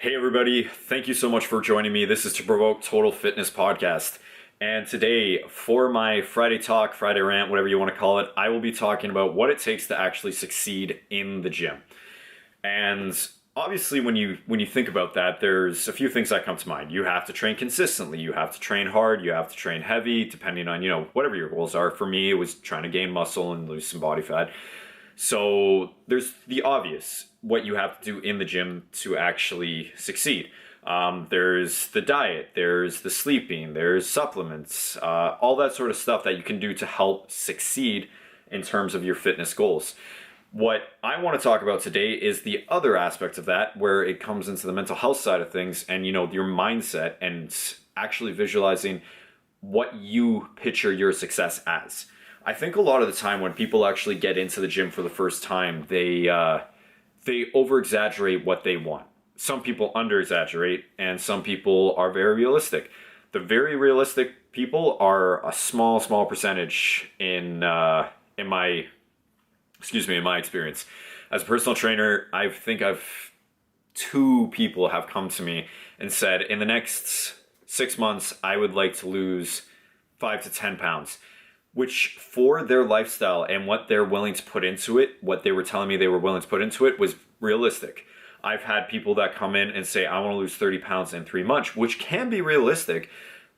Hey everybody, thank you so much for joining me. This is To Provoke Total Fitness Podcast. And today, for my Friday talk, Friday rant, whatever you want to call it, I will be talking about what it takes to actually succeed in the gym. And obviously when you think about that, there's a few things that come to mind. You have to train consistently, you have to train hard, you have to train heavy, depending on, whatever your goals are. For me, it was trying to gain muscle and lose some body fat. So there's the obvious, what you have to do in the gym to actually succeed. There's the diet, there's the sleeping, there's supplements, all that sort of stuff that you can do to help succeed in terms of your fitness goals. What I want to talk about today is the other aspect of that, where it comes into the mental health side of things and, your mindset and actually visualizing what you picture your success as. I think a lot of the time when people actually get into the gym for the first time, they over-exaggerate what they want. Some people under-exaggerate, and some people are very realistic. The very realistic people are a small percentage in my experience. As a personal trainer, I think two people have come to me and said, in the next 6 months, I would like to lose 5 to 10 pounds. Which for their lifestyle and what they're willing to put into it, what they were telling me they were willing to put into it was realistic. I've had people that come in and say, I want to lose 30 pounds in 3 months, which can be realistic,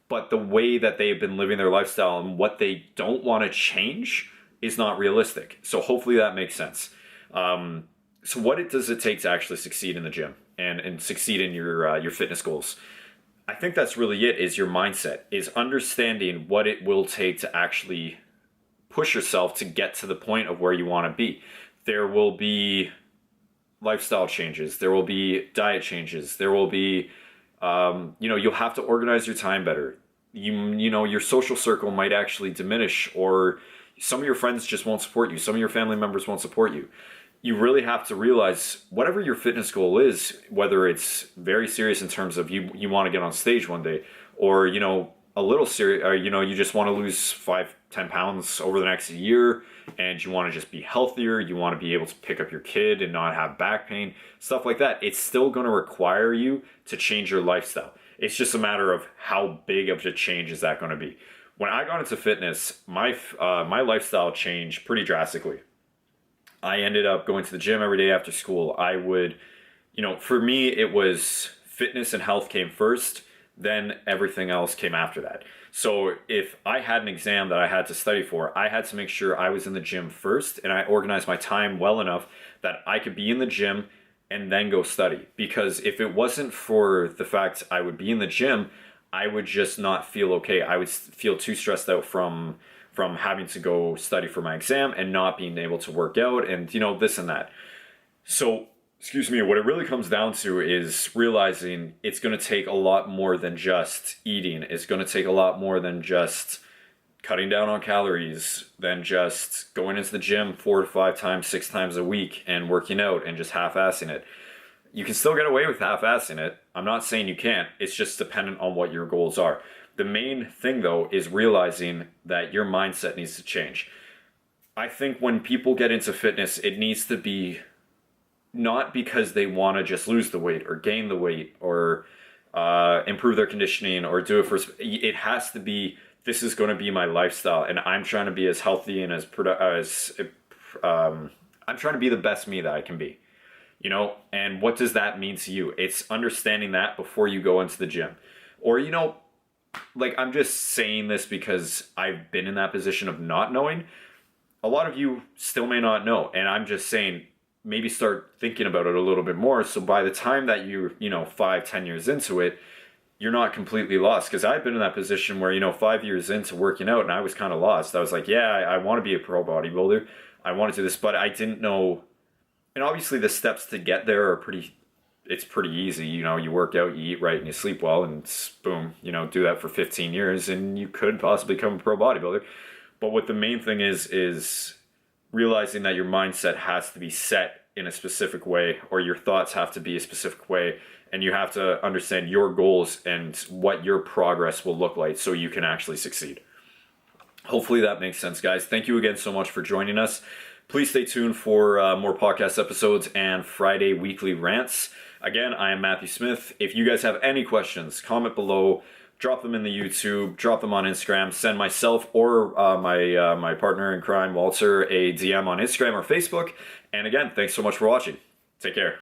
but the way that they've been living their lifestyle and what they don't want to change is not realistic. So hopefully that makes sense. So what does it take to actually succeed in the gym and succeed in your fitness goals? I think that's really it, is your mindset, is understanding what it will take to actually push yourself to get to the point of where you want to be. There will be lifestyle changes. There will be diet changes. There will be, you'll have to organize your time better. Your social circle might actually diminish, or some of your friends just won't support you. Some of your family members won't support you. You really have to realize whatever your fitness goal is, whether it's very serious in terms of you want to get on stage one day, or, a little serious, or, you just want to lose 5-10 pounds over the next year, and you want to just be healthier. You want to be able to pick up your kid and not have back pain, stuff like that. It's still going to require you to change your lifestyle. It's just a matter of how big of a change is that going to be. When I got into fitness, my lifestyle changed pretty drastically. I ended up going to the gym every day after school. I would, for me, it was fitness and health came first, then everything else came after that. So if I had an exam that I had to study for, I had to make sure I was in the gym first, and I organized my time well enough that I could be in the gym and then go study. Because if it wasn't for the fact I would be in the gym, I would just not feel okay. I would feel too stressed out from having to go study for my exam and not being able to work out and, this and that. So, what it really comes down to is realizing it's going to take a lot more than just eating. It's going to take a lot more than just cutting down on calories, than just going into the gym 4 to 5 times, 6 times a week and working out and just half-assing it. You can still get away with half-assing it. I'm not saying you can't. It's just dependent on what your goals are. The main thing, though, is realizing that your mindset needs to change. I think when people get into fitness, it needs to be not because they want to just lose the weight or gain the weight or improve their conditioning or do it for... It has to be, this is going to be my lifestyle, and I'm trying to be as healthy and I'm trying to be the best me that I can be. And what does that mean to you? It's understanding that before you go into the gym. Or, I'm just saying this because I've been in that position of not knowing. A lot of you still may not know. And I'm just saying, maybe start thinking about it a little bit more. So by the time that you're, 5-10 years into it, you're not completely lost. Because I've been in that position where, 5 years into working out and I was kind of lost. I was like, yeah, I want to be a pro bodybuilder. I want to do this, but I didn't know. And obviously the steps to get there are pretty easy. You work out, you eat right, and you sleep well, and boom, do that for 15 years and you could possibly become a pro bodybuilder. But what the main thing is realizing that your mindset has to be set in a specific way, or your thoughts have to be a specific way, and you have to understand your goals and what your progress will look like so you can actually succeed. Hopefully that makes sense, guys. Thank you again so much for joining us. Please stay tuned for more podcast episodes and Friday weekly rants. Again, I am Matthew Smith. If you guys have any questions, comment below, drop them in the YouTube, drop them on Instagram, send myself or my partner in crime, Walter, a DM on Instagram or Facebook. And again, thanks so much for watching. Take care.